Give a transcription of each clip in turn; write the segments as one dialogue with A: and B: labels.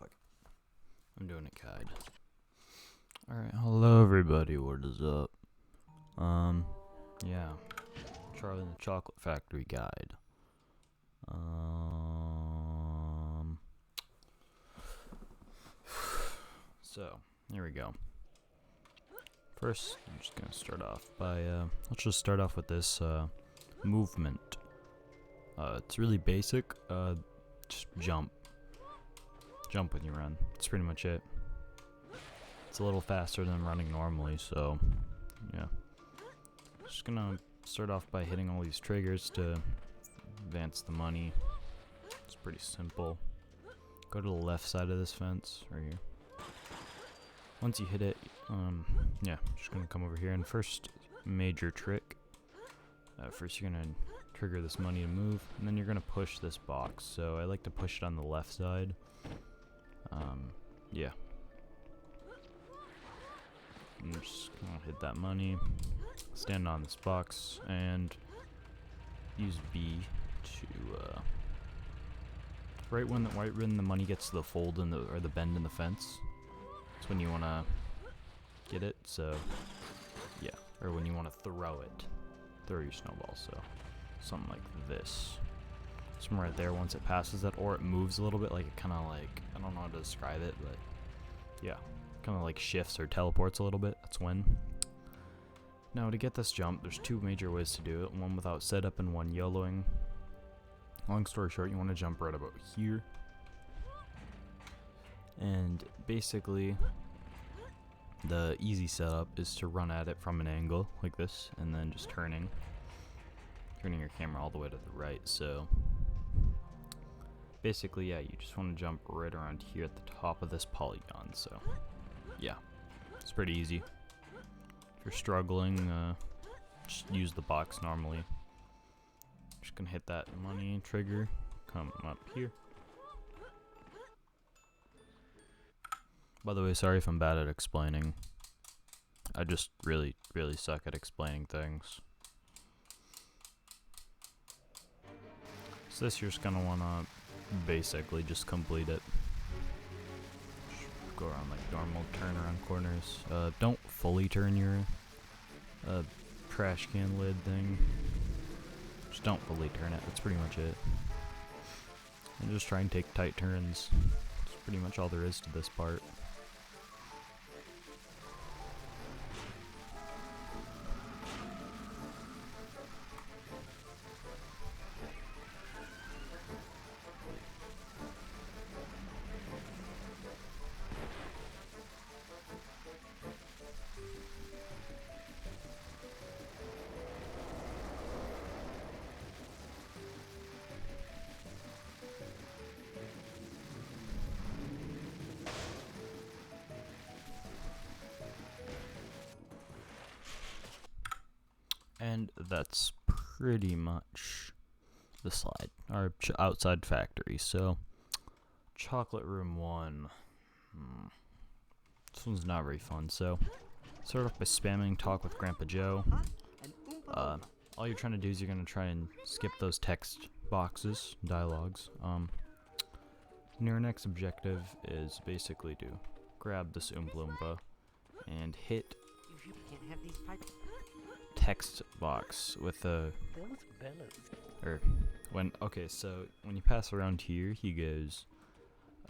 A: fuck it. I'm doing it guide. Alright, hello everybody, what is up? Yeah. Charlie and the Chocolate Factory guide. So, here we go. First, I'm just gonna start off by, let's just start off with this, movement. It's really basic, just jump. Jump when you run. That's pretty much it. It's a little faster than running normally, so, yeah. Just gonna start off by hitting all these triggers to advance the money. It's pretty simple. Go to the left side of this fence, right here. Once you hit it, yeah, just gonna come over here, and first major trick. First you're gonna trigger this money to move, and then you're gonna push this box. So I like to push it on the left side. Yeah. I'm just gonna hit that money, stand on this box, and use B to, right when the money gets to the fold in or the bend in the fence. That's when you wanna get it, so, yeah. Or when you wanna throw it. Throw your snowball, so something like this. Somewhere right there once it passes that, or it moves a little bit, like it kinda like, I don't know how to describe it, but yeah. Kinda like shifts or teleports a little bit, that's when. Now to get this jump, there's two major ways to do it, one without setup and one YOLOing. Long story short, you wanna jump right about here. And basically, the easy setup is to run at it from an angle like this, and then just turning your camera all the way to the right. So basically, yeah, you just want to jump right around here at the top of this polygon. So yeah, it's pretty easy. If you're struggling, just use the box normally. Just gonna hit that money trigger, come up here. By the way, sorry if I'm bad at explaining. I just really suck at explaining things. So this you're just gonna wanna basically just complete it. Just go around like normal, turn around corners. Don't fully turn your trash can lid thing. Just don't fully turn it, that's pretty much it. And just try and take tight turns. That's pretty much all there is to this part. And that's pretty much the slide, our outside factory. So, Chocolate Room 1. This one's not very fun. So, start off by spamming Talk with Grandpa Joe. All you're trying to do is you're going to try and skip those text boxes, dialogues. And your next objective is basically to grab this Oompa Loompa and hit text box with a okay, so when you pass around here, he goes,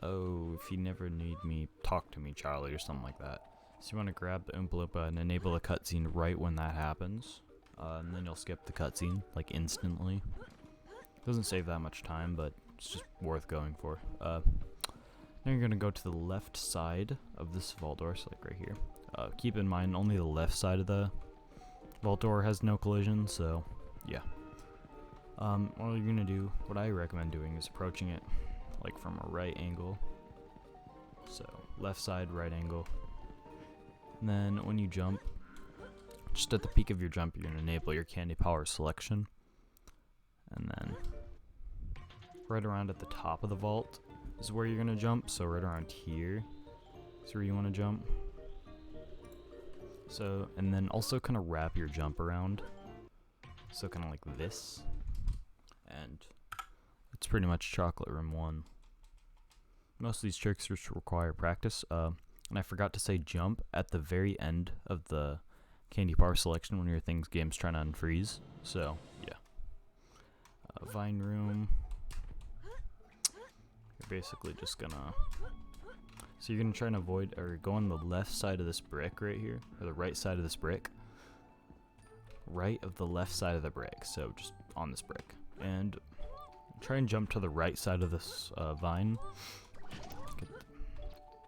A: "Oh, if you never need me, talk to me, Charlie," or something like that. So you want to grab the Oompa Loompa and enable a cutscene right when that happens, and then you'll skip the cutscene like instantly. Doesn't save that much time, but it's just worth going for. Now you're gonna go to the left side of this vault door, so like right here. Keep in mind only the left side of the vault door has no collision, so yeah. What you're gonna do, what I recommend doing is approaching it like from a right angle. So left side, right angle. And then when you jump, just at the peak of your jump, you're gonna enable your candy power selection. And then right around at the top of the vault is where you're gonna jump. So right around here is where you wanna jump. So, and then also kind of wrap your jump around. So kind of like this. And it's pretty much Chocolate Room 1. most of these tricks require practice. And I forgot to say jump at the very end of the candy bar selection when your game's trying to unfreeze. So yeah. Vine room. You're basically just gonna. So you're gonna try and avoid or go on the left side of this brick right here, or the right side of this brick. Right of the left side of the brick. So just on this brick, and try and jump to the right side of this vine.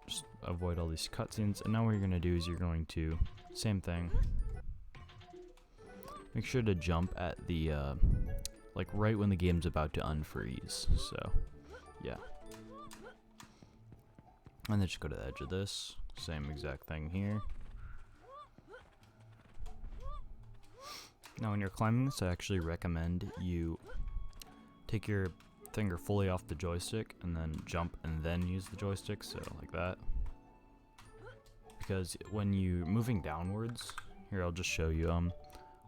A: Just avoid all these cutscenes. And now what you're gonna do is you're going to same thing. Make sure to jump at the like right when the game's about to unfreeze. So yeah. And then just go to the edge of this. Same exact thing here. Now when you're climbing this, I actually recommend you take your finger fully off the joystick and then jump and then use the joystick, so like that. Because when you're moving downwards, here I'll just show you, when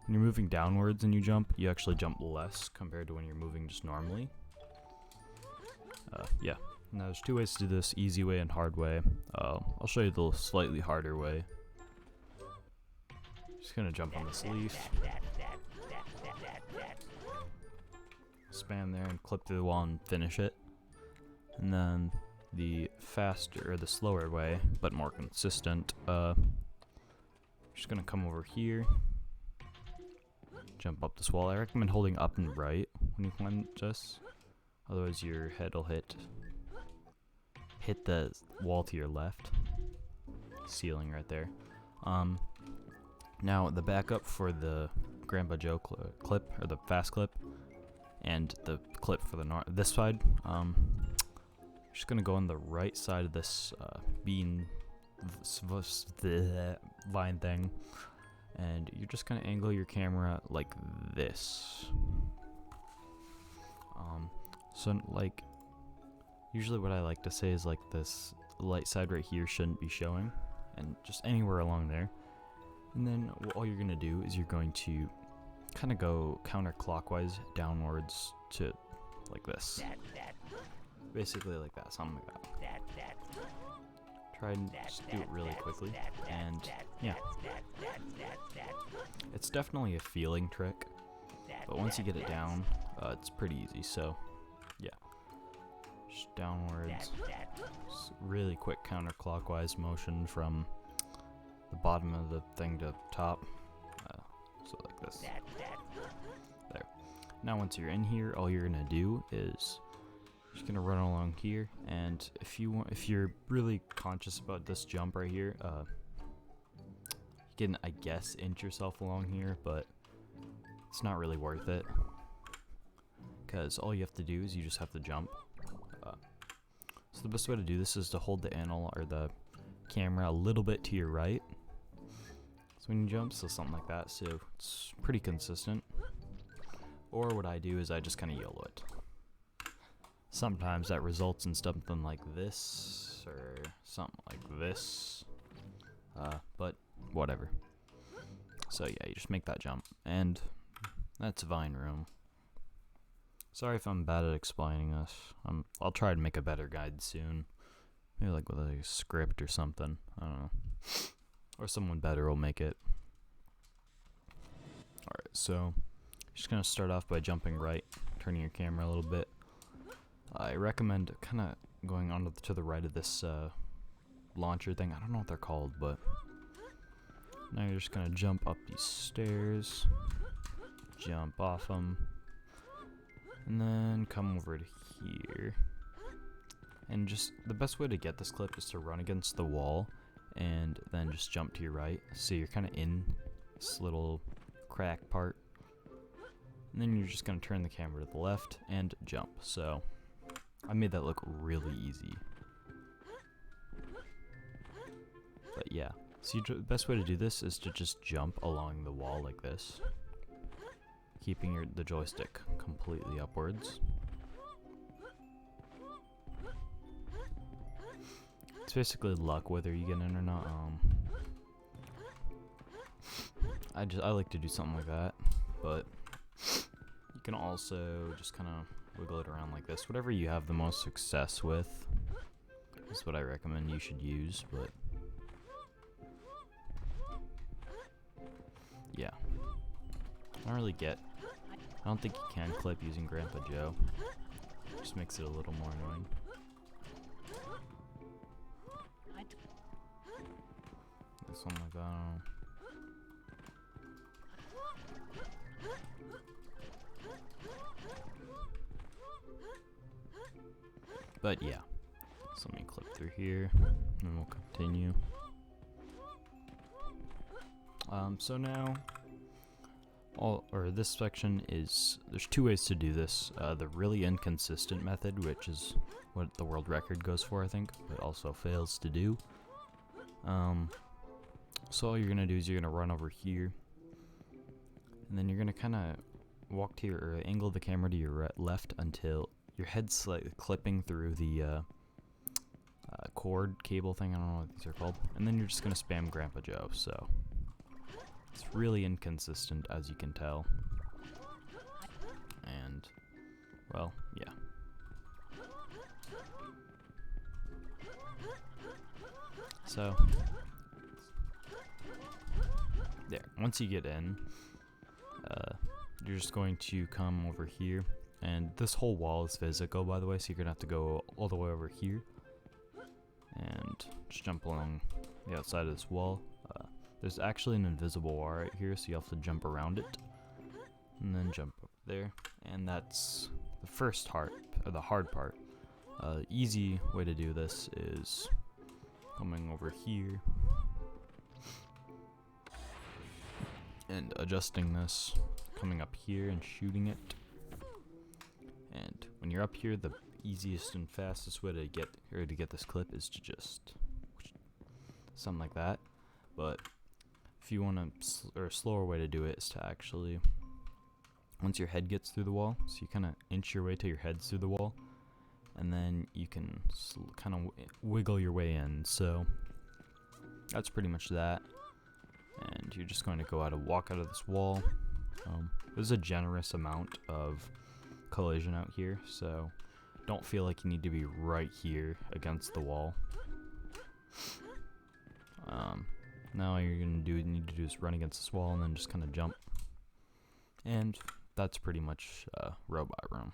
A: you're moving downwards and you jump, you actually jump less compared to when you're moving just normally. Yeah. Now there's two ways to do this, easy way and hard way. I'll show you the slightly harder way. Just gonna jump on this leaf. Spam there and clip through the wall and finish it. And then the faster, or the slower way, but more consistent, just gonna come over here. Jump up this wall. I recommend holding up and right when you climb this. Otherwise your head will hit the wall to your left. Ceiling right there. Now the backup for the Grandpa Joe clip, or the fast clip, and the clip for the this side, just gonna go on the right side of this vine thing, and you're just gonna angle your camera like this. So like usually what I like to say is like this light side right here shouldn't be showing, and just anywhere along there. And then all you're gonna do is you're going to kind of go counterclockwise downwards to like this. Basically like that, something like that. Try and just do it really quickly, and yeah. It's definitely a feeling trick, but once you get it down, it's pretty easy, so yeah. Just downwards. Just really quick counterclockwise motion from the bottom of the thing to top. So like this. There. Now once you're in here, all you're gonna do is just gonna run along here, and if you're really conscious about this jump right here, you can, I guess, inch yourself along here, but it's not really worth it, because all you have to do is you just have to jump. So the best way to do this is to hold the analog or the camera a little bit to your right. So when you jump, so something like that, so it's pretty consistent. Or what I do is I just kind of YOLO it. Sometimes that results in something like this, or something like this, but whatever. So yeah, you just make that jump, and that's Vine Room. Sorry if I'm bad at explaining this. I'll try to make a better guide soon. Maybe like with a script or something, I don't know. Or someone better will make it. Alright, so just gonna start off by jumping right, turning your camera a little bit. I recommend kind of going on to the right of this launcher thing. I don't know what they're called, but now you're just gonna jump up these stairs, jump off them, and then come over to here. And just the best way to get this clip is to run against the wall and then just jump to your right. So you're kind of in this little crack part, and then you're just gonna turn the camera to the left and jump. So I made that look really easy, but yeah. So the best way to do this is to just jump along the wall like this, keeping the joystick completely upwards. It's basically luck whether you get in or not. I like to do something like that, but you can also just kind of wiggle it around like this, whatever you have the most success with. is what I recommend you should use, but yeah. I don't think you can clip using Grandpa Joe. Just makes it a little more annoying. Something like that, I don't know. But yeah, so let me clip through here, and we'll continue. So now, this section is, there's two ways to do this. The really inconsistent method, which is what the world record goes for, I think, but also fails to do. So all you're gonna do is you're gonna run over here, and then you're gonna kind of walk to or angle the camera to your left until your head's slightly clipping through the cord cable thing. I don't know what these are called. And then you're just gonna spam Grandpa Joe. So it's really inconsistent, as you can tell. And well, yeah. So there. Once you get in, you're just going to come over here. And this whole wall is physical, by the way, so you're going to have to go all the way over here and just jump along the outside of this wall. There's actually an invisible wall right here, so you have to jump around it and then jump up there. And that's the first part, or the hard part. Easy way to do this is coming over here and adjusting this, coming up here and shooting it. And when you're up here, the easiest and fastest way to get this clip is to just something like that. But if you want a slower way to do it is to actually, once your head gets through the wall, so you kind of inch your way till your head's through the wall, and then you can kind of wiggle your way in. So that's pretty much that. And you're just going to walk out of this wall. There's a generous amount of collision out here, so don't feel like you need to be right here against the wall. Now all you need to do is run against this wall and then just kind of jump. And that's pretty much Robot Room.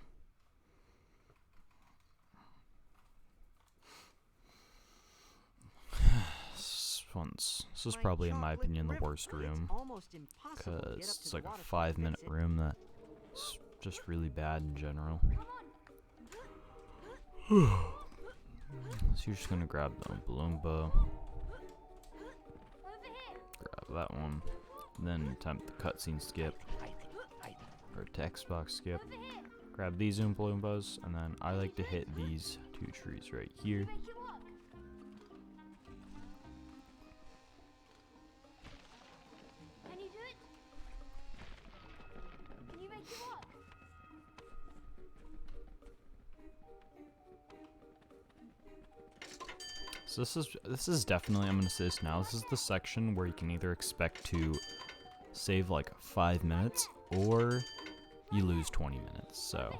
A: This is probably, in my opinion, the worst room, because it's like a 5-minute room that's just really bad in general. So you're just gonna grab the Oompa Loompa, grab that one, then attempt the cutscene skip, or text box skip, grab these Oompa Loompas, and then I like to hit these two trees right here. So this is definitely, I'm gonna say this now, this is the section where you can either expect to save like 5 minutes or you lose 20 minutes. So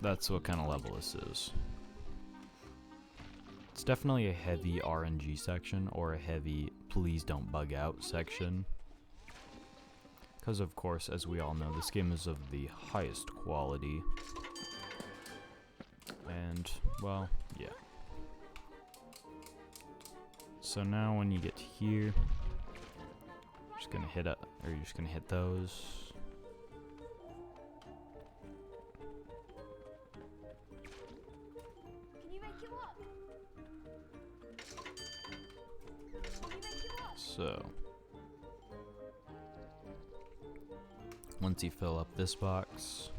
A: that's what kind of level this is. It's definitely a heavy RNG section or a heavy please don't bug out section. Because of course, as we all know, this game is of the highest quality. And well, yeah. So now when you get to here, you're just gonna hit you're just gonna hit those. So once you fill up this box,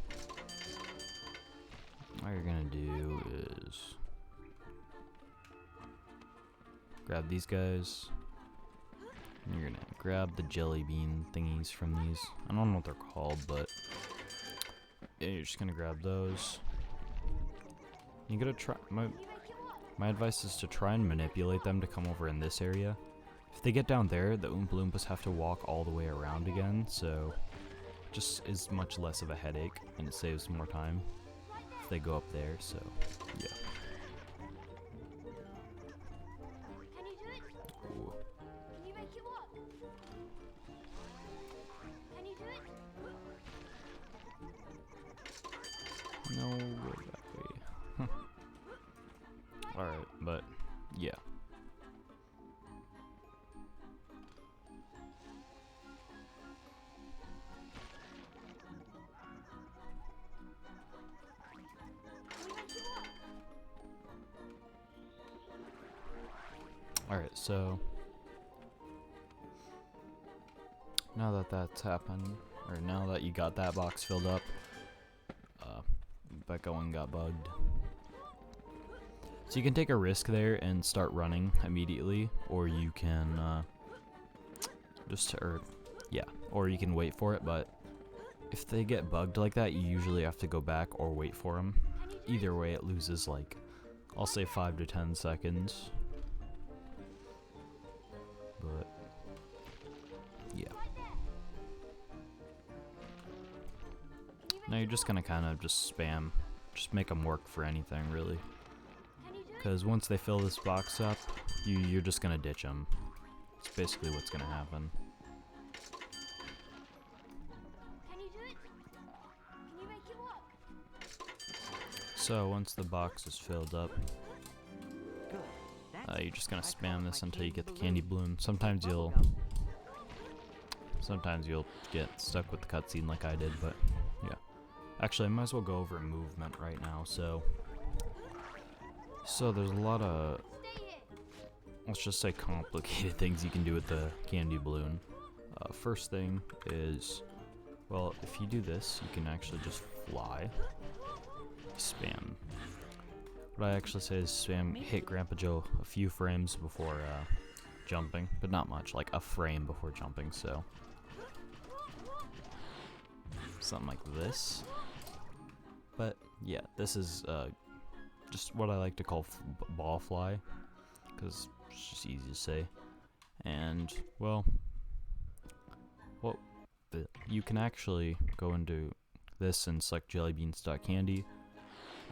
A: all you're gonna do is grab these guys, and you're gonna grab the jelly bean thingies from these. I don't know what they're called, but yeah, you're just gonna grab those. You gotta try, my advice is to try and manipulate them to come over in this area. If they get down there, the Oompa Loompas have to walk all the way around again, so just is much less of a headache, and it saves more time if they go up there, so yeah. Alright, but yeah. Alright, so now that that's happened, or now that you got that box filled up, Becca one got bugged. So you can take a risk there and start running immediately, or you can or you can wait for it, but if they get bugged like that, you usually have to go back or wait for them. Either way, it loses like, I'll say 5 to 10 seconds. But yeah. Now you're just gonna kind of just spam, just make them work for anything really. Because once they fill this box up, you're just gonna ditch them. It's basically what's gonna happen. So once the box is filled up, you're just gonna spam this until you get the candy bloom. Sometimes you'll get stuck with the cutscene like I did, but yeah. Actually, I might as well go over movement right now. So there's a lot of, let's just say, complicated things you can do with the candy balloon. First thing is, well, if you do this, you can actually just fly. Spam. What I actually say is spam hit Grandpa Joe a few frames before jumping, but not much, like a frame before jumping, so something like this. But yeah, this is just what I like to call ball fly, because it's just easy to say. And well, you can actually go into this and select jellybeans.candy,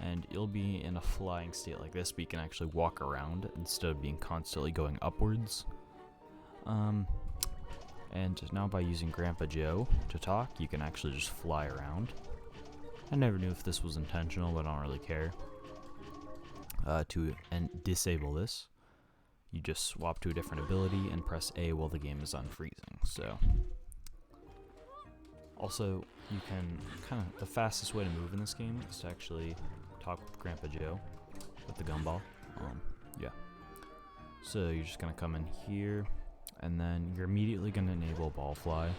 A: and you'll be in a flying state like this, but you can actually walk around instead of being constantly going upwards. And now by using Grandpa Joe to talk, you can actually just fly around. I never knew if this was intentional, but I don't really care. To disable this, you just swap to a different ability and press A while the game is unfreezing. So also, you can the fastest way to move in this game is to actually talk with Grandpa Joe with the gumball. Yeah. So you're just gonna come in here, and then you're immediately gonna enable ball fly.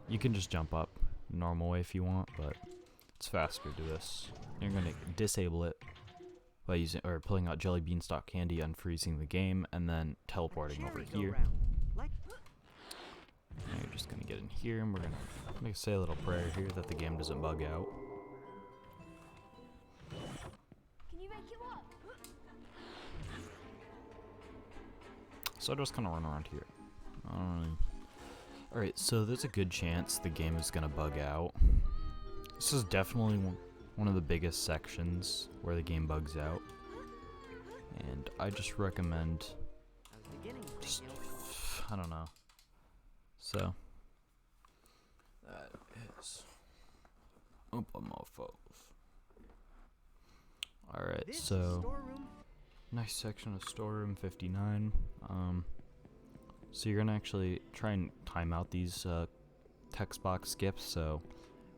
A: You can just jump up normal way if you want, but it's faster to do this. You're gonna disable it by using pulling out jellybeans.candy, unfreezing the game, and then teleporting over here. Now you're just gonna get in here, and we're gonna say a little prayer here that the game doesn't bug out.
B: Can you make it up?
A: So I just kind of run around here. I don't really. Alright, so there's a good chance the game is gonna bug out. This is definitely one of the biggest sections where the game bugs out. And I just recommend I don't know. So that is Alright, so nice section of storeroom 59. So you're gonna actually try and time out these text box skips. So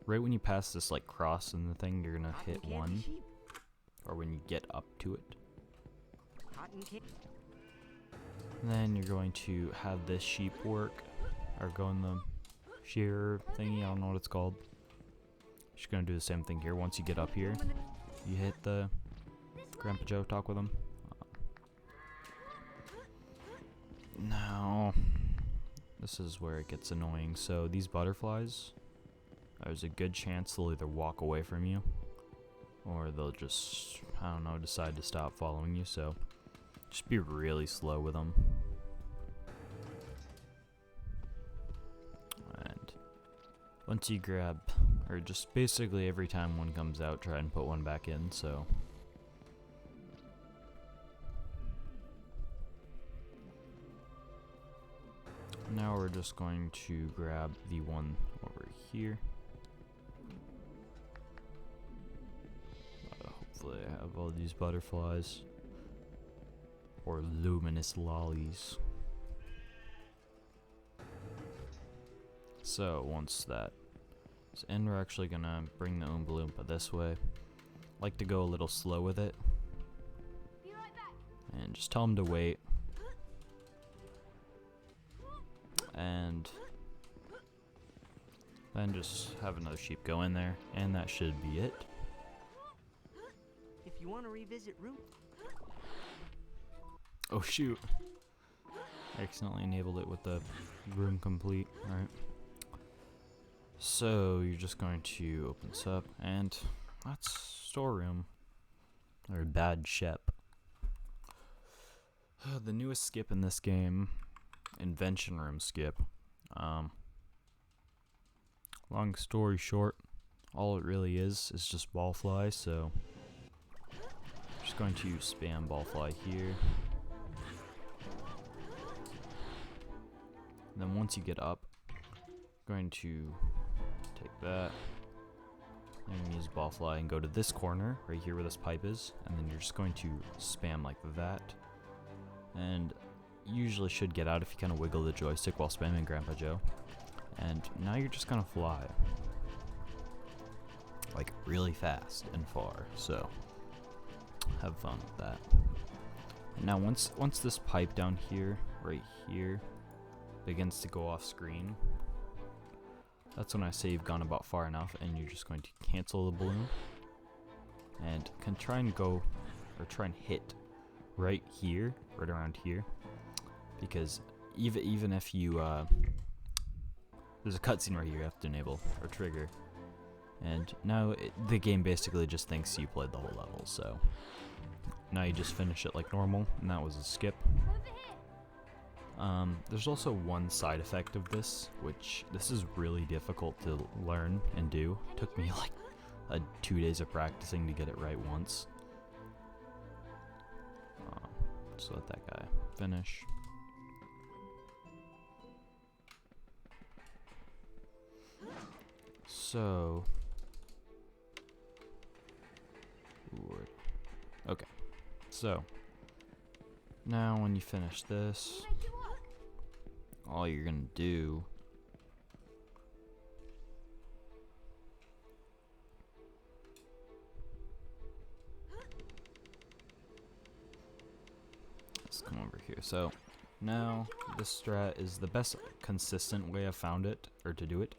A: right when you pass this like cross in the thing, you're gonna hit 1, or when you get up to it. And then you're going to have this sheep work, or go in the shear thingy, I don't know what it's called. Just gonna do the same thing here. Once you get up here, you hit the Grandpa Joe, talk with him. Now, this is where it gets annoying. So these butterflies, there's a good chance they'll either walk away from you, or they'll just, I don't know, decide to stop following you. So just be really slow with them. And once you grab, or just basically every time one comes out, try and put one back in. So now we're just going to grab the one over here. Hopefully I have Have all these butterflies. Or luminous lollies. So once that is in, we're actually gonna bring the Oompa Loompa this way. Like to go a little slow with it.
B: Be right back.
A: And just tell him to wait. And then just have another sheep go in there, and that should be it.
C: If you want to revisit route.
A: Oh shoot. I accidentally enabled it with the room complete. Alright. So you're just going to open this up, and that's storeroom. Or bad shep. The newest skip in this game, Invention room skip. Long story short, all it really is just ball fly, so I'm just going to spam ball fly here. And then once you get up, going to take that and use ball fly and go to this corner right here where this pipe is, and then you're just going to spam like that, and usually should get out if you kind of wiggle the joystick while spamming Grandpa Joe. And now you're just gonna fly like really fast and far, so have fun with that. And now once this pipe down here, right here, begins to go off screen, that's when I say you've gone about far enough, and you're just going to cancel the balloon and can try and go, or try and hit right here, right around here, because even if you there's a cutscene right here you have to enable or trigger, and now the game basically just thinks you played the whole level, so now you just finish it like normal, and that was a skip.
B: Over here.
A: There's also one side effect of this, which this is really difficult to learn and do. It took me like 2 days of practicing to get it right once. Just let that guy finish. So, okay, so now when you finish this,
B: Make it work.
A: all you're gonna do is come over here. So now this strat is the best consistent way I've found it, or to do it,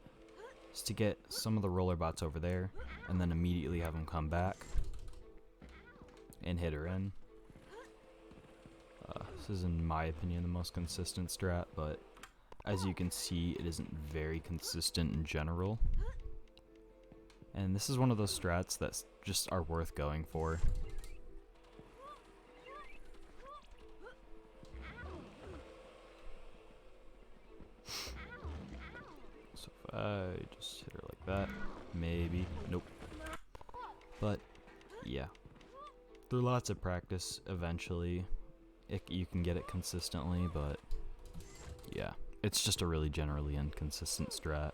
A: is to get some of the roller bots over there and then immediately have them come back and hit her in. This is, in my opinion, the most consistent strat, but as you can see, it isn't very consistent in general. And this is one of those strats that just are worth going for. So if I just hit her like that, maybe, nope. But yeah, through lots of practice, eventually you can get it consistently, but yeah, it's just a really generally inconsistent strat.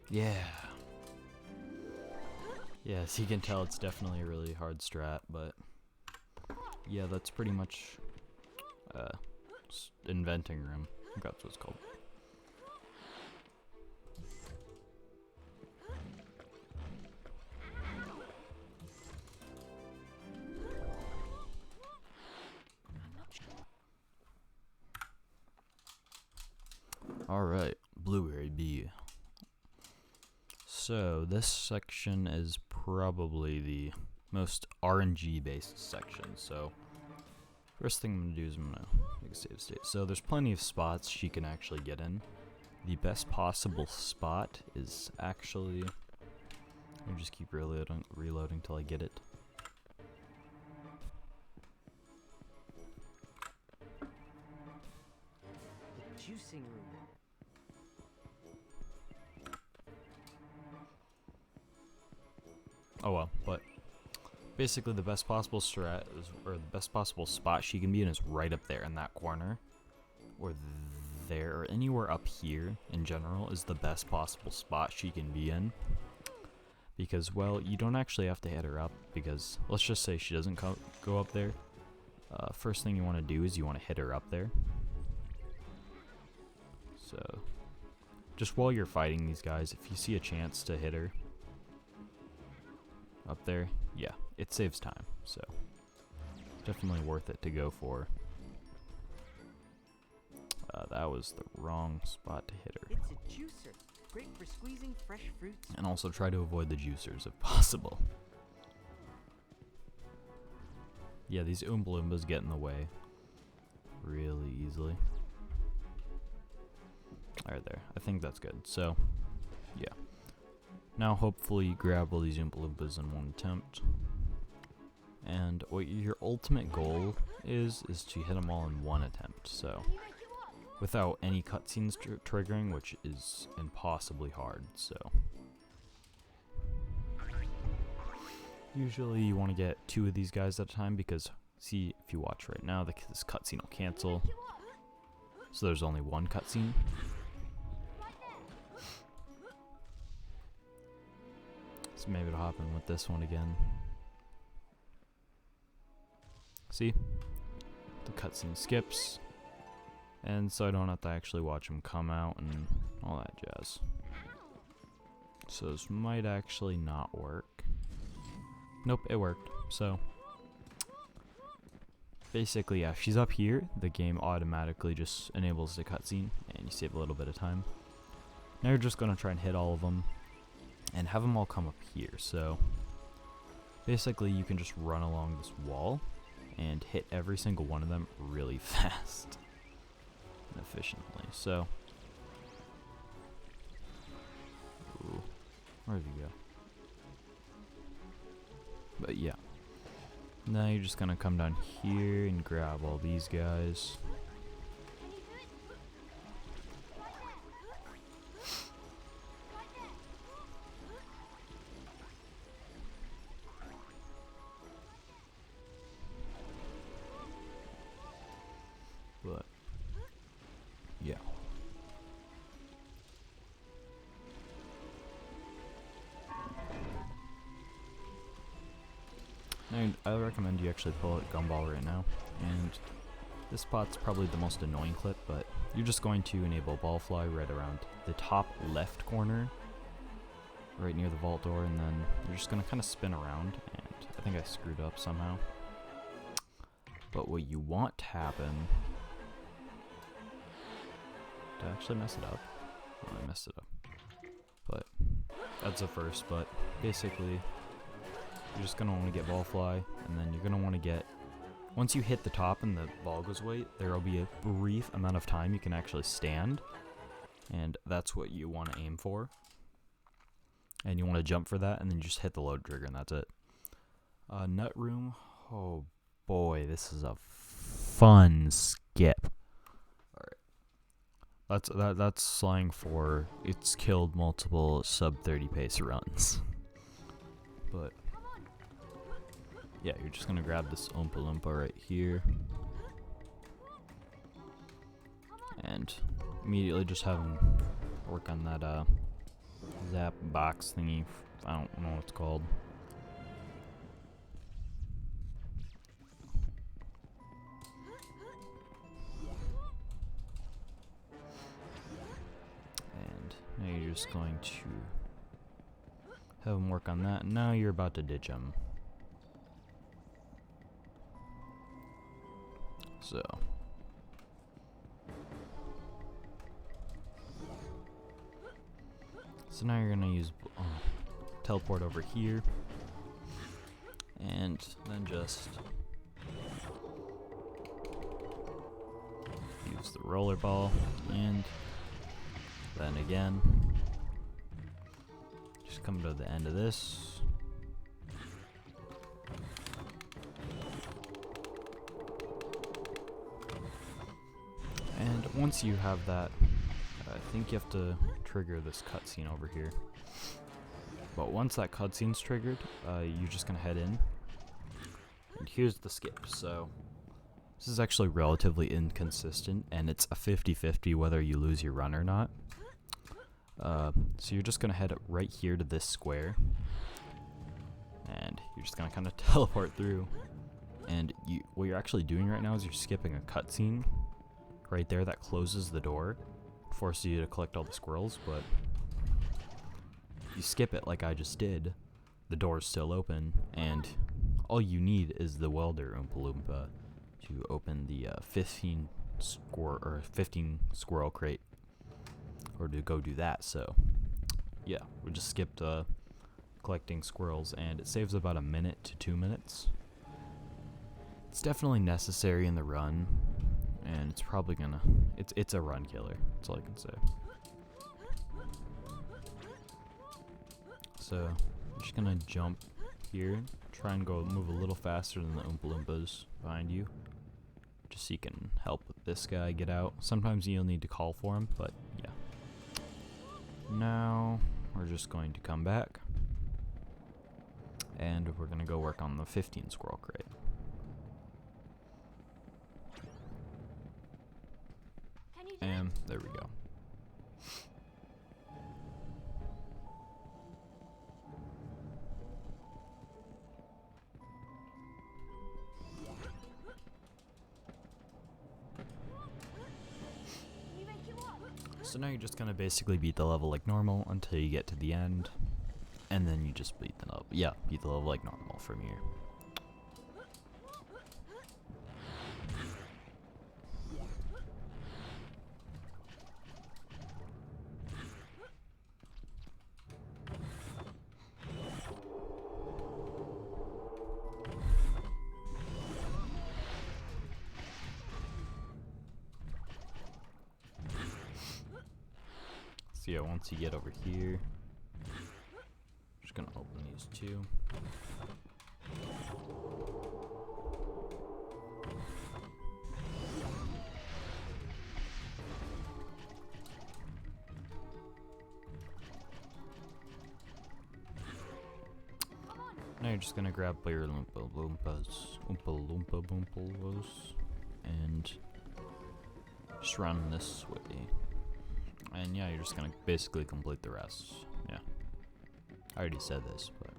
A: Yeah. Yeah, as you can tell, it's definitely a really hard strat, but yeah, that's pretty much Inventing Room. I think that's what it's called. Alright, Blueberry Bee. So this section is probably the most RNG based section. So first thing I'm going to do is I'm going to make a save state. So there's plenty of spots she can actually get in. The best possible spot is actually, let me just keep reloading till I get it.
C: The juicing room.
A: Oh well, but basically the best possible strat is, or the best possible spot she can be in is right up there in that corner, or there, or anywhere up here in general is the best possible spot she can be in. Because, well, you don't actually have to hit her up, because let's just say she doesn't go up there. First thing you want to do is you want to hit her up there. So, just while you're fighting these guys, if you see a chance to hit her up there, yeah, it saves time, so it's definitely worth it to go for. That was the wrong spot to hit her.
C: It's a juicer. Great for squeezing fresh fruits.
A: And also try to avoid the juicers if possible. Yeah, these Oompa Loompas get in the way really easily. Alright, there. I think that's good. So, yeah. Now hopefully you grab all these Oompa Loompas in one attempt. And what your ultimate goal is to hit them all in one attempt. So, without any cutscenes triggering, which is impossibly hard, so. Usually you want to get 2 of these guys at a time, because, see, if you watch right now, this cutscene will cancel. So there's only one cutscene. So maybe it'll happen with this one again. See? The cutscene skips. And so I don't have to actually watch them come out and all that jazz. So this might actually not work. Nope, it worked. So basically, yeah, if she's up here, the game automatically just enables the cutscene and you save a little bit of time. Now you're just going to try and hit all of them and have them all come up here. So basically you can just run along this wall and hit every single one of them really fast. Efficiently. So, ooh, where did he go? But yeah, now you're just gonna come down here and grab all these guys. But yeah. And I recommend you actually pull out Gumball right now. And this spot's probably the most annoying clip, but you're just going to enable Ball Fly right around the top left corner, right near the vault door, and then you're just going to kind of spin around. And I think I screwed up somehow. But what you want to happen... Did I actually mess it up? Oh, I messed it up. But that's a first, but basically you're just going to want to get Ball Fly, and then you're going to want to get, once you hit the top and the ball goes away, there will be a brief amount of time you can actually stand, and that's what you want to aim for. And you want to jump for that, and then just hit the load trigger, and that's it. Nut Room, oh boy, this is a fun skip. That's slang for it's killed multiple sub 30 pace runs. But yeah, you're just gonna grab this Oompa Loompa right here and immediately just have him work on that zap box thingy. I don't know what it's called. Now you're just going to have him work on that. Now you're about to ditch him. So. So now you're going to use teleport over here. And then just use the roller ball and then again, just come to the end of this. And once you have that, I think you have to trigger this cutscene over here. But once that cutscene's triggered, you're just gonna head in And here's the skip. So this is actually relatively inconsistent, and it's a 50-50 whether you lose your run or not. So you're just gonna head right here to this square, and you're just gonna kind of teleport through. And what you're actually doing right now is you're skipping a cutscene right there that closes the door, forces you to collect all the squirrels. But you skip it like I just did, the door's still open, and all you need is the welder Oompa Loompa to open the 15 squirrel crate, or to go do that. So yeah, we just skipped collecting squirrels, and it saves about 1 to 2 minutes. It's definitely necessary in the run, and it's probably gonna it's a run killer, that's all I can say. So I'm just gonna jump here, try and move a little faster than the Oompa Loompas behind you, just so you can help this guy get out. Sometimes you'll need to call for him, but yeah. Now we're just going to come back, and we're gonna go work on the 15 squirrel crate. And there we go. So now you're just gonna basically beat the level like normal until you get to the end, and then you just beat the level. Yeah, beat the level like normal from here. So yeah, once you get over here, I'm just gonna open these two. Now you're just gonna grab your Oompa Loompas, and just run this way. And yeah, you're just gonna basically complete the rest. Yeah, I already said this, but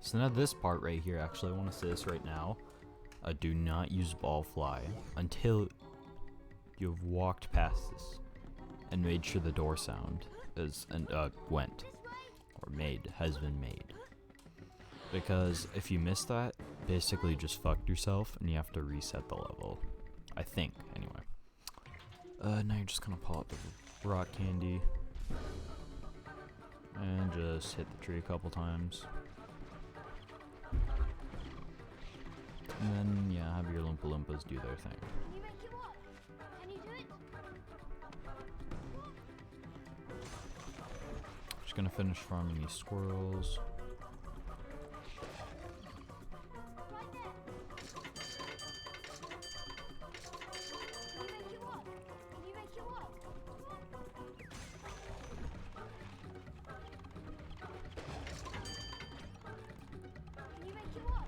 A: so now this part right here, actually I want to say this right now. Do not use ball fly until you've walked past this and made sure the door sound has been made. Because if you miss that, basically you just fucked yourself and you have to reset the level. I think, anyway. Now you're just gonna pull out the rock candy and just hit the tree a couple times. And then, yeah, have your Oompa Loompas do their thing.
B: Can you make it work? Can you do it?
A: Just gonna finish farming these squirrels.
B: Right there. Can you make it work? Can you make it work? Can you make it work?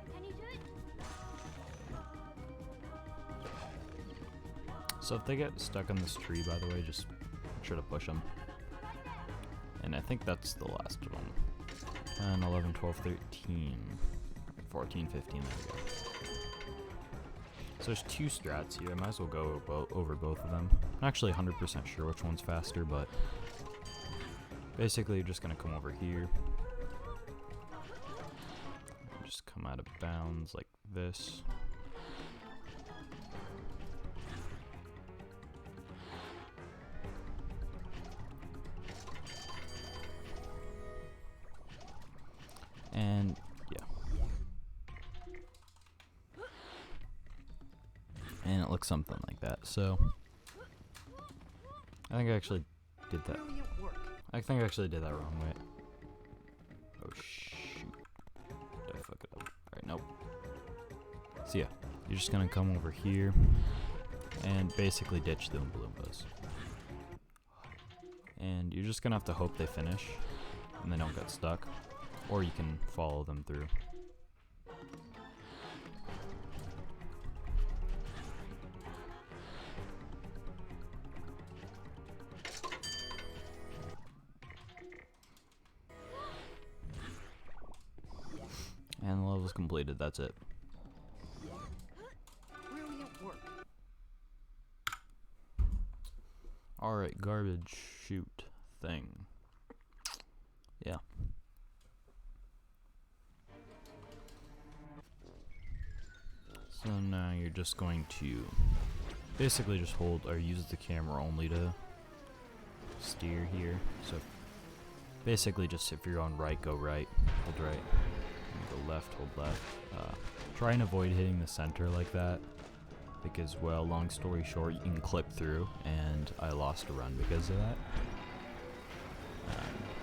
B: Can you do it? Can you do it?
A: So if they get stuck on this tree, by the way, just make sure to push them. And I think that's the last one. 10, 11, 12, 13, 14, 15, there we go. So there's two strats here. I might as well go over both of them. I'm actually 100% sure which one's faster, but basically you're just gonna come over here. Just come out of bounds like this. And yeah. And it looks something like that. So I think I actually did that.
C: Brilliant work.
A: I think I actually did that wrong way. Oh shoot. Did I fuck it up? Alright, nope. So yeah, you're just gonna come over here and basically ditch the Oompa Loompas. And you're just gonna have to hope they finish and they don't get stuck. Or you can follow them through. And the level's completed, that's it.
C: Brilliant work.
A: Alright, garbage chute thing. Yeah. So now you're just going to basically just hold or use the camera only to steer here. So basically just if you're on right, go right, hold right. Go left, hold left. Try and avoid hitting the center like that because, well, long story short, you can clip through, and I lost a run because of that.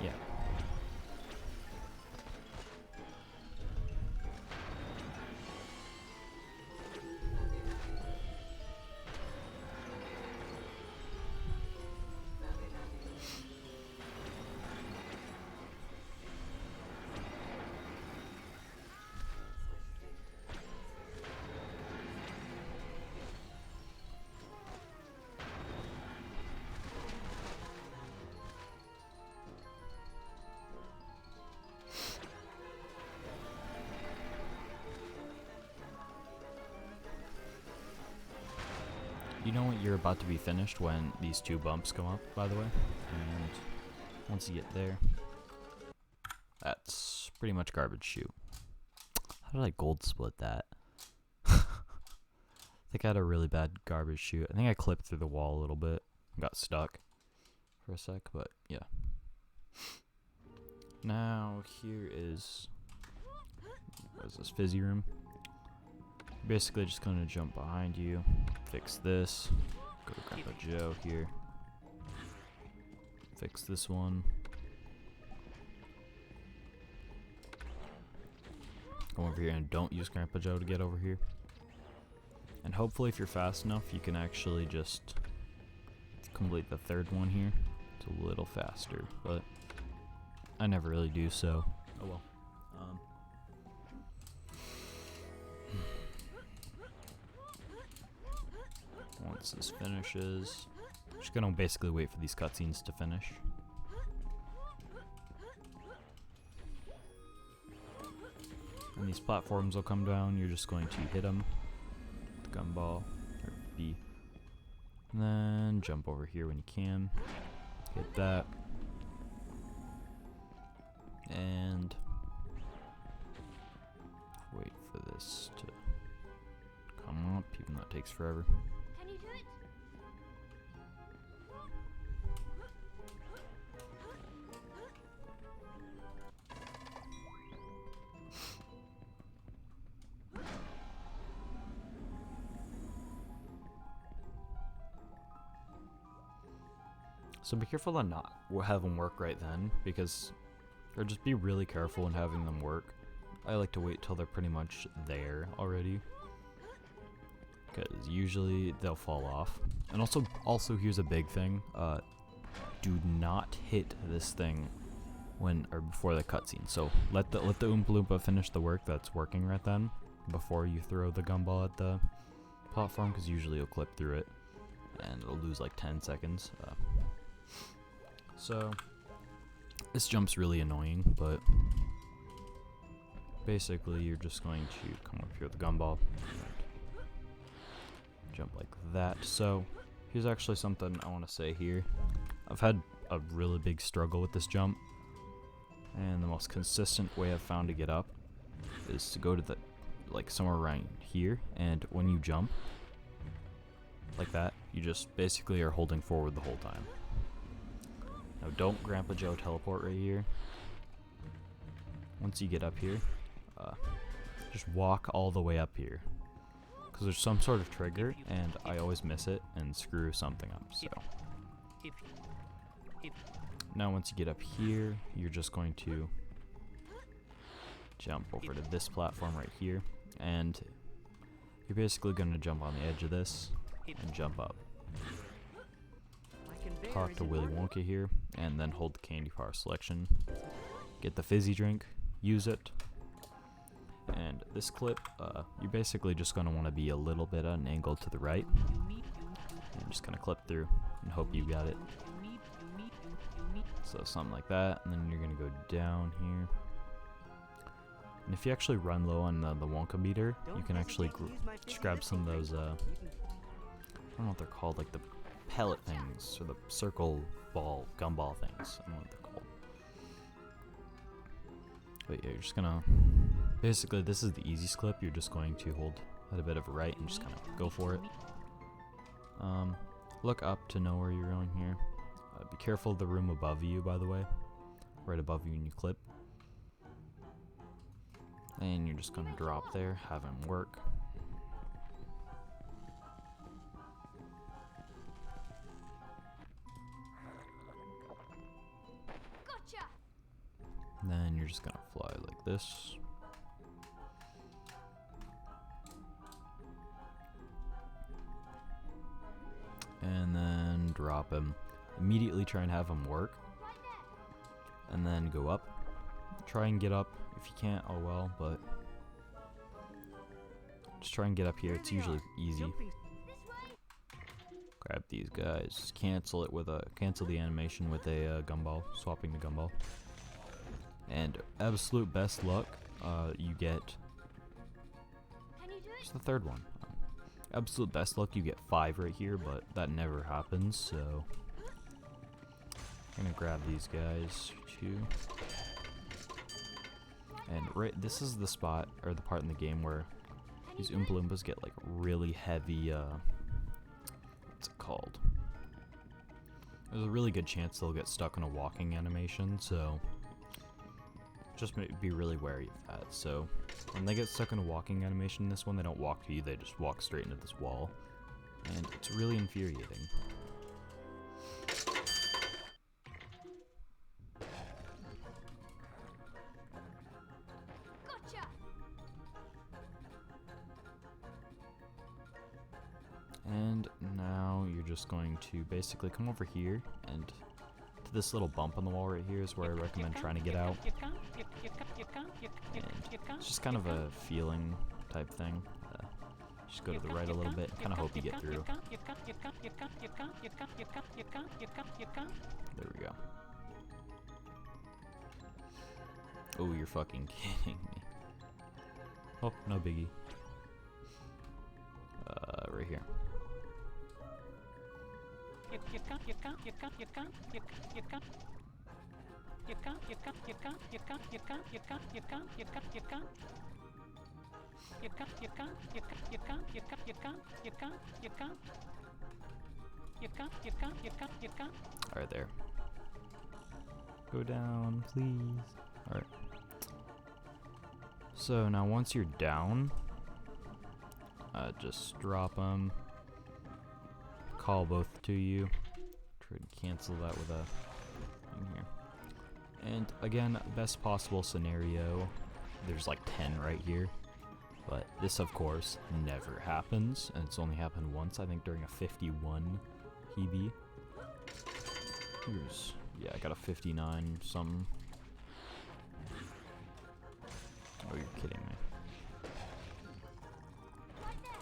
A: Yeah. You know what, you're about to be finished when these two bumps come up, by the way. And once you get there, that's pretty much garbage chute. How did I gold split that? I think I had a really bad garbage chute. I think I clipped through the wall a little bit and got stuck for a sec, but yeah. Now here is, what is this, Fizzy Room? Basically just gonna jump behind you, fix this, go to Grandpa Joe here, fix this one, go over here and don't use Grandpa Joe to get over here, and hopefully if you're fast enough you can actually just complete the third one here. It's a little faster, but I never really do, so oh well. Once this finishes, I'm just gonna basically wait for these cutscenes to finish. And these platforms will come down, you're just going to hit them with the gumball, or B. And then jump over here when you can, hit that. And wait for this to come up, even though it takes forever.
B: Can you do it?
A: So be careful to not have them work right then, because, or just be really careful in having them work. I like to wait till they're pretty much there already, because usually they'll fall off. And also here's a big thing: do not hit this thing when or before the cutscene. So let the Oompa Loompa finish the work that's working right then before you throw the gumball at the platform, because usually you'll clip through it and it'll lose like 10 seconds. So this jump's really annoying, but basically you're just going to come up here with the gumball and jump like that. So here's actually something I want to say here. I've had a really big struggle with this jump, and the most consistent way I've found to get up is to go to the, like, somewhere around here, and when you jump like that, you just basically are holding forward the whole time. Now don't Grandpa Joe teleport right here. Once you get up here, just walk all the way up here, because there's some sort of trigger, and I always miss it and screw something up. So now once you get up here, you're just going to jump over to this platform right here, and you're basically going to jump on the edge of this and jump up. Talk to Willy Wonka here, and then hold the candy bar selection. Get the fizzy drink, use it. And this clip, you're basically just going to want to be a little bit at an angle to the right. And just going to clip through and hope you got it. So something like that, and then you're going to go down here. And if you actually run low on the Wonka meter, you can actually just grab some of those, I don't know what they're called, like the pellet things, or the circle ball, gumball things. I don't know what they're called. But yeah, you're just gonna, basically this is the easiest clip. You're just going to hold at a bit of a right and just kind of go for it. Look up to know where you're going here. Be careful of the room above you, by the way. Right above you when you clip. And you're just gonna drop there, have him work.
B: Gotcha.
A: Then you're just gonna fly like this. And then drop him. Immediately try and have him work.
B: Right there.
A: And then go up. Try and get up. If you can't, oh well, but just try and get up here. It's usually easy.
B: This way.
A: Grab these guys. Cancel it with cancel the animation with a gumball. Swapping the gumball. And absolute best luck, you get.
B: Can you do
A: It's
B: it?
A: the third one. Absolute best luck, you get 5 right here, but that never happens. So I'm gonna grab these guys too. And this is the spot, or the part in the game where these Oompa Loompas get like really heavy, what's it called? There's a really good chance they'll get stuck in a walking animation, so just be really wary of that. So when they get stuck in a walking animation in this one, they don't walk to you, they just walk straight into this wall. And it's really infuriating.
B: Gotcha.
A: And now you're just going to basically come over here, and to this little bump on the wall right here is where I recommend trying to get out. And it's just kind of a feeling type thing. Just go to the right a little bit, kind of hope you get through. There we go. Oh, you're fucking kidding me. Oh, no biggie. Right here. Alright, there. Go down, please. Alright. So now once you're down, just drop them. Call both to you. Try to cancel that with a thing here. And again, best possible scenario. There's like 10 right here. But this, of course, never happens. And it's only happened once, I think, during a 51 PB. Here's, yeah, I got a 59 something. Oh, you're kidding me.
B: Right there.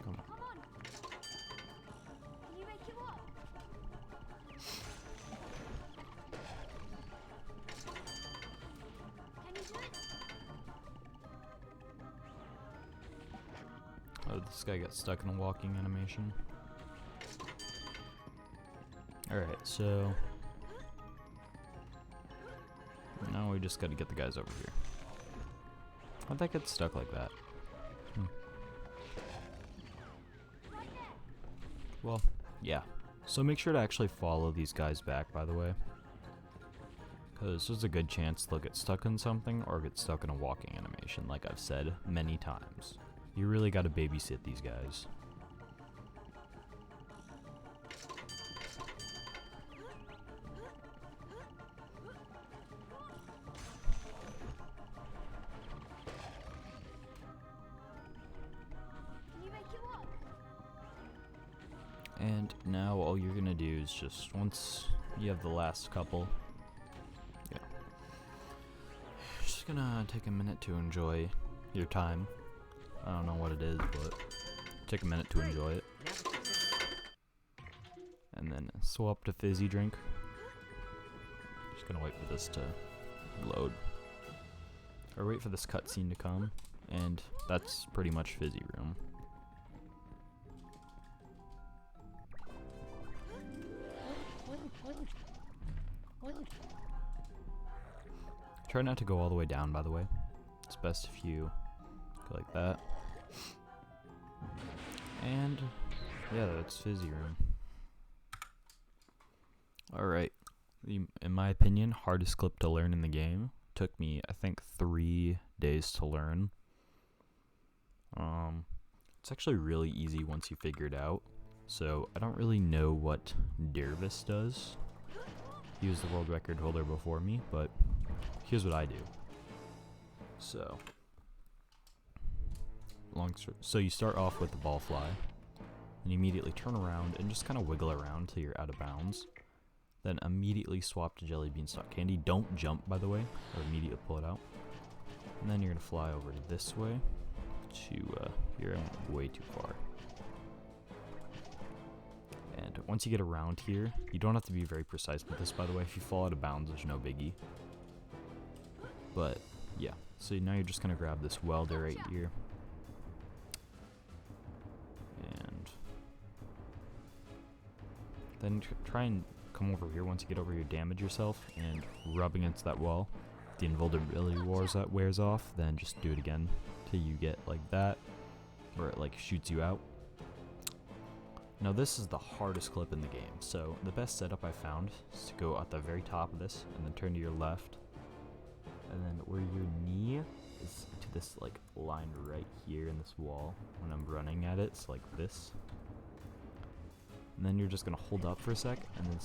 A: Come on.
B: Come on. Can you make it work? Can you do it?
A: Oh, this guy got stuck in a walking animation. Alright, so now we just gotta get the guys over here. How'd that get stuck like that?
B: Right there.
A: Well, yeah. So make sure to actually follow these guys back, by the way. because there's a good chance they'll get stuck in something or get stuck in a walking animation, like I've said many times. You really gotta babysit these guys.
B: Can you make it work?
A: And now all you're gonna do is just, once you have the last couple, yeah, just gonna take a minute to enjoy your time. I don't know what it is, but take a minute to enjoy it.
C: Now that you've said
A: And then swap to fizzy drink. Just gonna wait for this to load. Or wait for this cutscene to come. And that's pretty much Fizzy Room. Try not to go all the way down, by the way. It's best if you go like that. And yeah, that's Fizzy Room. Alright. In my opinion, hardest clip to learn in the game. Took me, I think, 3 days to learn. It's actually really easy once you figure it out. So, I don't really know what Dervis does. He was the world record holder before me, but here's what I do. So, so you start off with the ball fly, and you immediately turn around and just kind of wiggle around till you're out of bounds. Then immediately swap to jelly beanstalk candy. Don't jump, by the way, or immediately pull it out. And then you're gonna fly over this way to here. I went way too far. And once you get around here, you don't have to be very precise with this, by the way. If you fall out of bounds, there's no biggie. But yeah, so now you're just gonna grab this welder right here, and then try and come over here once you get over here, damage yourself, and rub against that wall. The invulnerability wears off, then just do it again till you get like that, where it like shoots you out. Now this is the hardest clip in the game, so the best setup I found is to go at the very top of this, and then turn to your left, and then where your knee is to this like line right here in this wall when I'm running at it, it's like this. And then you're just gonna hold up for a sec and then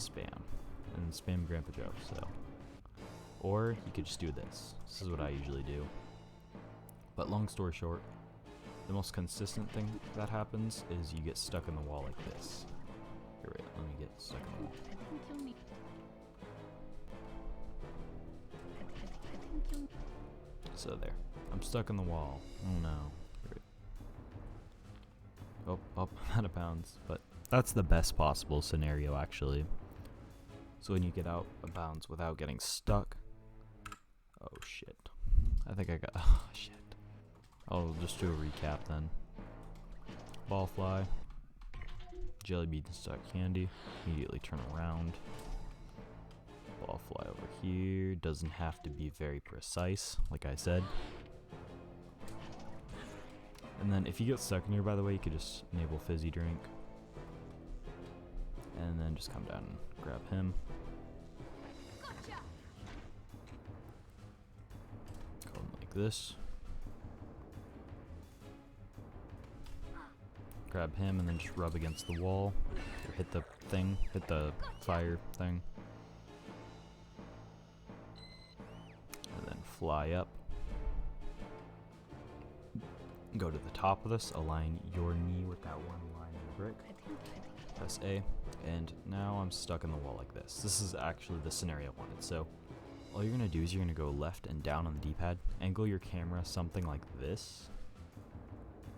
A: spam Grandpa Joe. So, or you could just do this. This is what I usually do. But long story short, the most consistent thing that happens is you get stuck in the wall like this. Here, wait, let me get stuck in the wall.
B: I think you'll need. I think you'll.
A: So there, I'm stuck in the wall. Oh no. Here, wait. Oh, I'm out of bounds. But that's the best possible scenario, actually. So when you get out of bounds without getting stuck. Oh shit. I think I got. Oh shit. I'll just do a recap then. Ball fly. Jelly beanstalk candy. Immediately turn around. Ball fly over here. Doesn't have to be very precise, like I said. And then if you get stuck in here, by the way, you could just enable fizzy drink. And then just come down and grab him.
B: Gotcha.
A: Go like this. Grab him and then just rub against the wall. Or hit the thing, hit the fire thing. And then fly up. Go to the top of this, align your knee with that one line in the brick. Press A, and now I'm stuck in the wall like this. This is actually the scenario I wanted. So all you're gonna do is you're gonna go left and down on the D-pad, angle your camera something like this,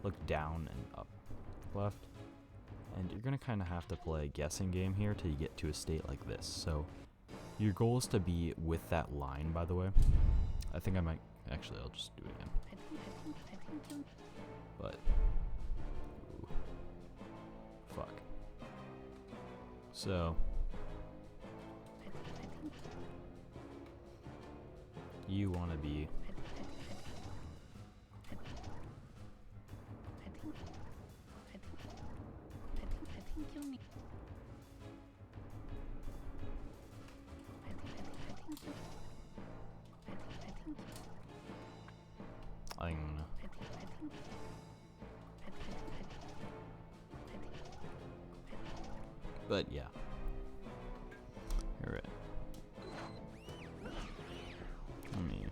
A: look down and up, left, and you're gonna kind of have to play a guessing game here till you get to a state like this. So your goal is to be with that line, by the way. I think I might, actually I'll just do it again.
B: I think you'll.
A: But, ooh, fuck. So, you want to be
B: I think you'll need. I think you'll.
A: But yeah. Alright. Let me...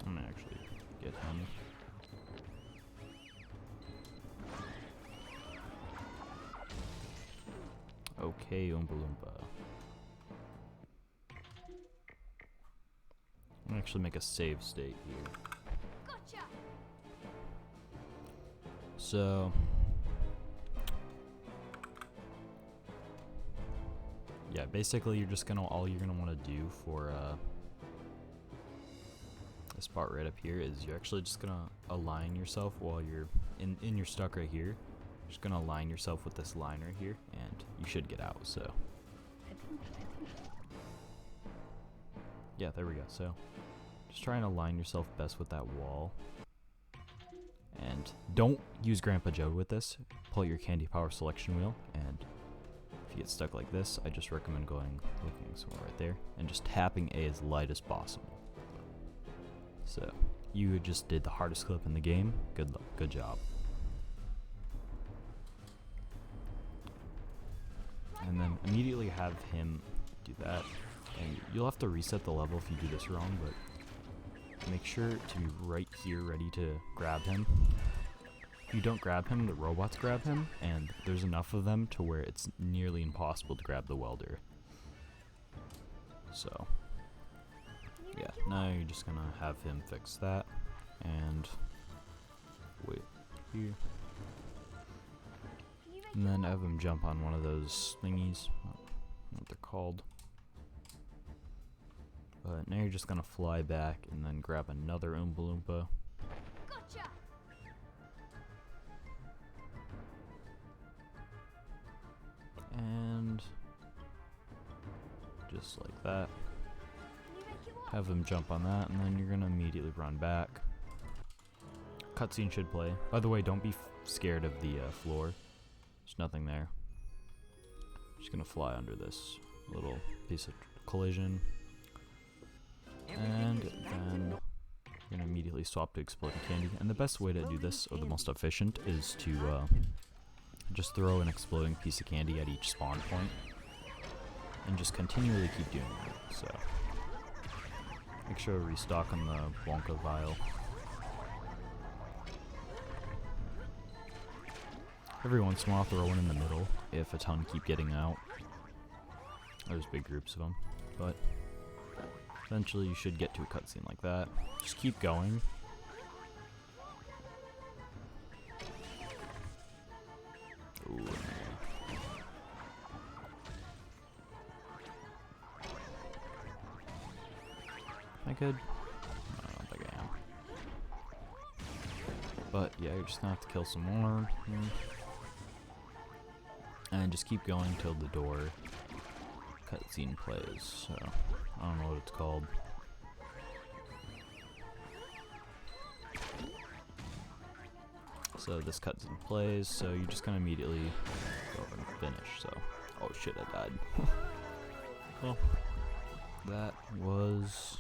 A: I'm gonna actually get him. Okay, Oompa Loompa. I'm gonna actually make a save state here.
B: Gotcha.
A: So... yeah, basically you're just gonna, all you're gonna want to do for this part right up here is you're actually just gonna align yourself while you're in your stuck right here. Just gonna align yourself with this line right here, and you should get out. So yeah, there we go. So just try and align yourself best with that wall, and don't use Grandpa Joe with this. Pull out your candy power selection wheel, and if you get stuck like this, I just recommend looking somewhere right there and just tapping A as light as possible. So you just did the hardest clip in the game. Good luck, good job. And then immediately have him do that, and you'll have to reset the level if you do this wrong, but make sure to be right here ready to grab him. If you don't grab him, the robots grab him, and there's enough of them to where it's nearly impossible to grab the welder. So yeah, now you're just gonna have him fix that, and wait here. And then have him jump on one of those thingies. I don't know what they're called. But now you're just gonna fly back and then grab another Oompa Loompa.
B: Gotcha.
A: And just like that.
B: Can you make it work?
A: Have him jump on that, and then you're gonna immediately run back. Cutscene should play. By the way, don't be scared of the floor. There's nothing there. Just gonna fly under this little piece of collision, and then you're gonna immediately swap to exploding candy. And the best way to do this, or the most efficient, is to just throw an exploding piece of candy at each spawn point, and just continually keep doing it. So make sure to restock on the Wonka vial. Every once in a while, throw one in the middle if a ton keep getting out. There's big groups of them, but eventually you should get to a cutscene like that. Just keep going. Ooh. Am I good? I don't think I am. But yeah, you're just gonna have to kill some more. And just keep going till the door cutscene plays. So I don't know what it's called. So this cutscene plays, so you're just gonna immediately go over and finish. So, oh shit, I died. Well, that was,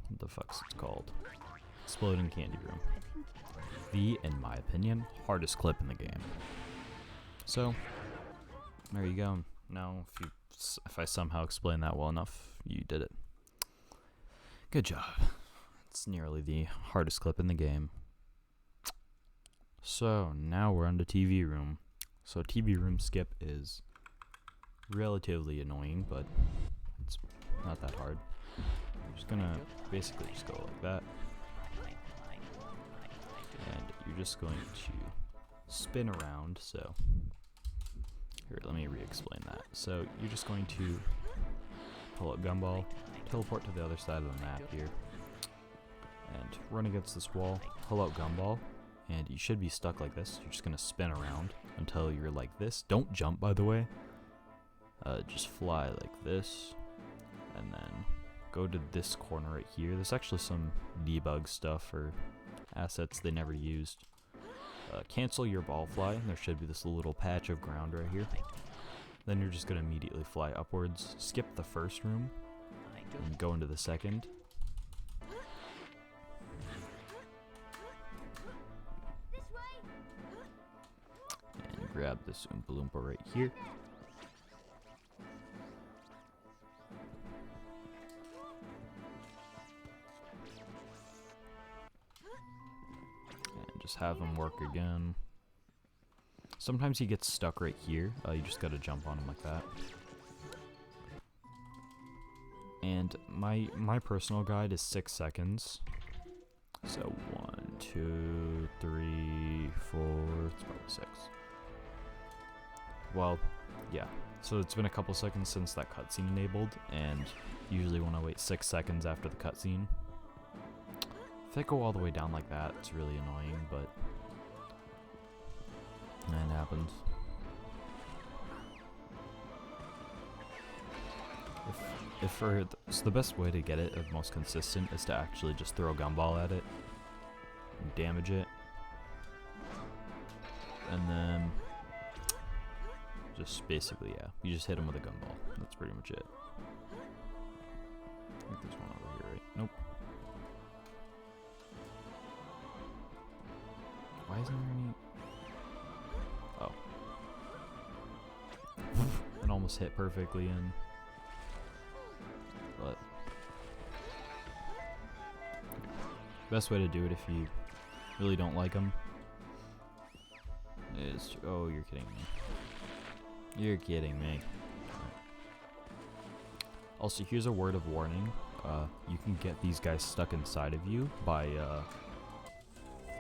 A: what the fuck's it's called? Exploding Candy Room. The, in my opinion, hardest clip in the game. So there you go. Now, if I somehow explain that well enough, you did it. Good job. It's nearly the hardest clip in the game. So now we're on to TV Room. So TV Room skip is relatively annoying, but it's not that hard. You're just gonna basically just go like that. And you're just going to spin around, so here, let me re-explain that. So you're just going to pull out Gumball, teleport to the other side of the map here, and run against this wall, pull out Gumball, and you should be stuck like this. You're just going to spin around until you're like this. Don't jump, by the way. Just fly like this, and then go to this corner right here. There's actually some debug stuff or assets they never used. Cancel your ball fly, and there should be this little patch of ground right here. Then you're just going to immediately fly upwards, skip the first room, and go into the second. grab this Oompa Loompa right here. And just have him work again. Sometimes he gets stuck right here. You just gotta jump on him like that. And my personal guide is 6 seconds. So 1, 2, 3, 4. It's probably 6. Well, yeah. So it's been a couple seconds since that cutscene enabled, and usually when I wait 6 seconds after the cutscene, if I go all the way down like that, it's really annoying, but it happens. So the best way to get it most consistent is to actually just throw a gumball at it and damage it, and then just basically, yeah, you just hit him with a gumball. That's pretty much it. I think there's one over here, right? Nope. Why isn't there any? Oh. It almost hit perfectly in. But best way to do it if you really don't like them is to, oh, you're kidding me. You're kidding me. Also, here's a word of warning. You can get these guys stuck inside of you by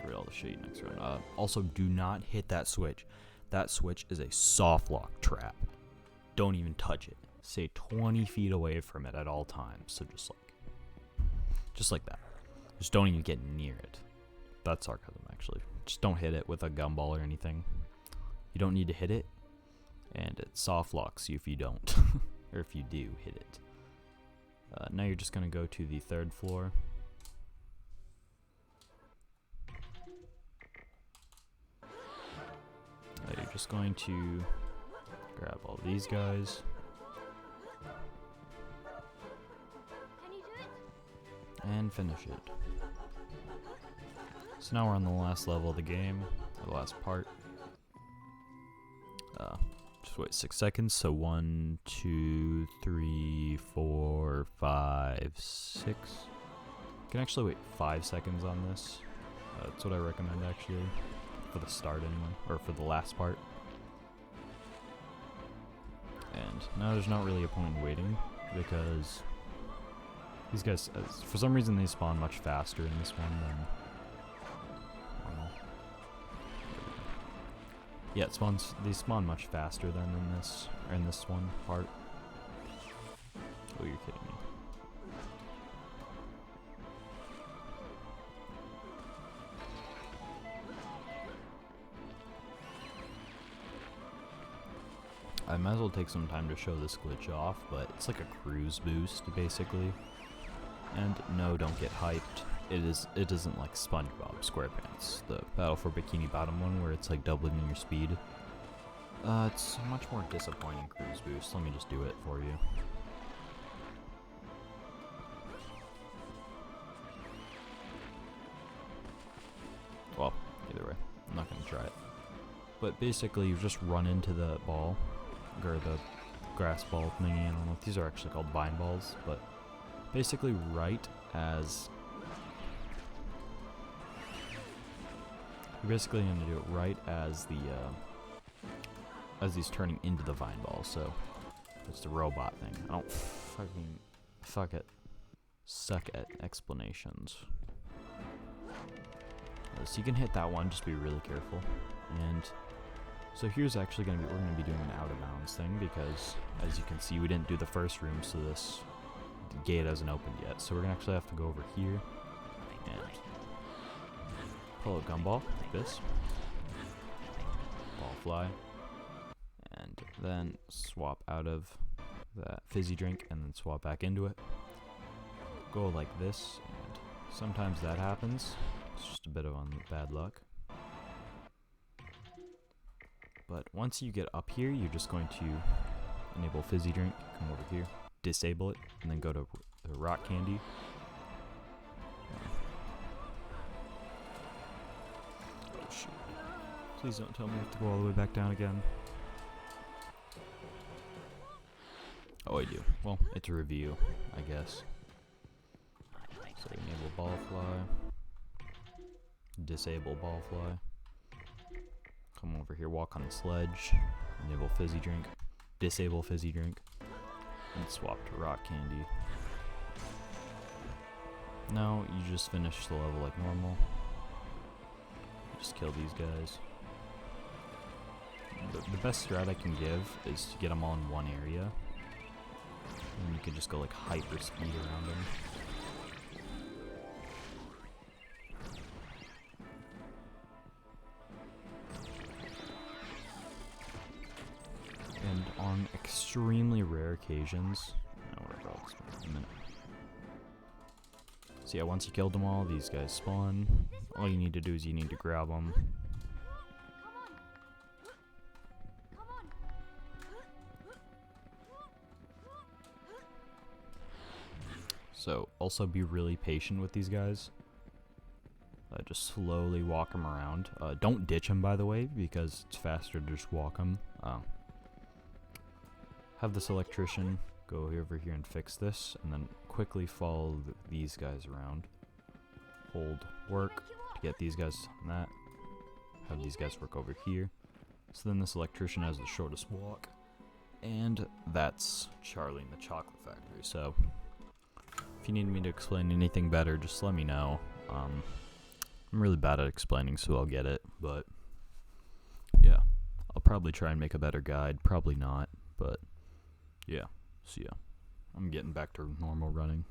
A: I'll show you next round. Also, do not hit that switch. That switch is a soft lock trap. Don't even touch it. Stay 20 feet away from it at all times. So just like that. Just don't even get near it. That's sarcasm, actually. Just don't hit it with a gumball or anything. You don't need to hit it, and it soft locks you if you don't, or if you do hit it. Now you're just gonna go to the 3rd floor. You're just going to grab all these guys. And finish it. So now we're on the last level of the game, or the last part. Just wait 6 seconds. So 1, 2, 3, 4, 5, 6. You can actually wait 5 seconds on this. That's what I recommend actually, for the start anyway, or for the last part. And now there's not really a point in waiting because these guys, for some reason, they spawn much faster in this one than normal. Yeah, they spawn much faster than in this one part. Oh, you're kidding me. I might as well take some time to show this glitch off, but it's like a cruise boost, basically. And no, don't get hyped. It isn't like SpongeBob SquarePants, the Battle for Bikini Bottom one, where it's like doubling your speed. It's a much more disappointing cruise boost. Let me just do it for you. Well, either way, I'm not gonna try it. But basically, you just run into the ball, or the grass ball thingy. I don't know if these are actually called vine balls, but basically right as you're basically going to do it right as as he's turning into the vine ball. So it's the robot thing. I don't suck at explanations. So you can hit that one, just be really careful. And so here's actually we're gonna be doing an out of bounds thing, because as you can see, we didn't do the first room, so this gate hasn't opened yet. So we're gonna actually have to go over here and pull a gumball like this, ball fly, and then swap out of that fizzy drink and then swap back into it. Go like this, and sometimes that happens. It's just a bit of bad luck. But once you get up here, you're just going to enable fizzy drink, come over here, disable it, and then go to the rock candy. Oh, shoot. Please don't tell me I have to go all the way back down again. Oh, I do. Well, it's a review, I guess. So enable ball fly. Disable ball fly. Come over here, walk on the sledge. Enable fizzy drink. Disable fizzy drink. And swap to rock candy. Now you just finish the level like normal. Just kill these guys. The best strat I can give is to get them all in one area. And you can just go like hyper speed around them. And on extremely rare occasions, whatever, I'll explain in a minute. So yeah, once you killed them all, these guys spawn. All you need to do is you need to grab them. So also be really patient with these guys. Just slowly walk them around. Don't ditch them, by the way, because it's faster to just walk them. Have this electrician go over here and fix this, and then quickly follow these guys around. Hold work to get these guys on that. Have these guys work over here. So then this electrician has the shortest walk. And that's Charlie in the Chocolate Factory. So if you need me to explain anything better, just let me know. I'm really bad at explaining, so I'll get it. But yeah, I'll probably try and make a better guide. Probably not, but yeah. So yeah, I'm getting back to normal running.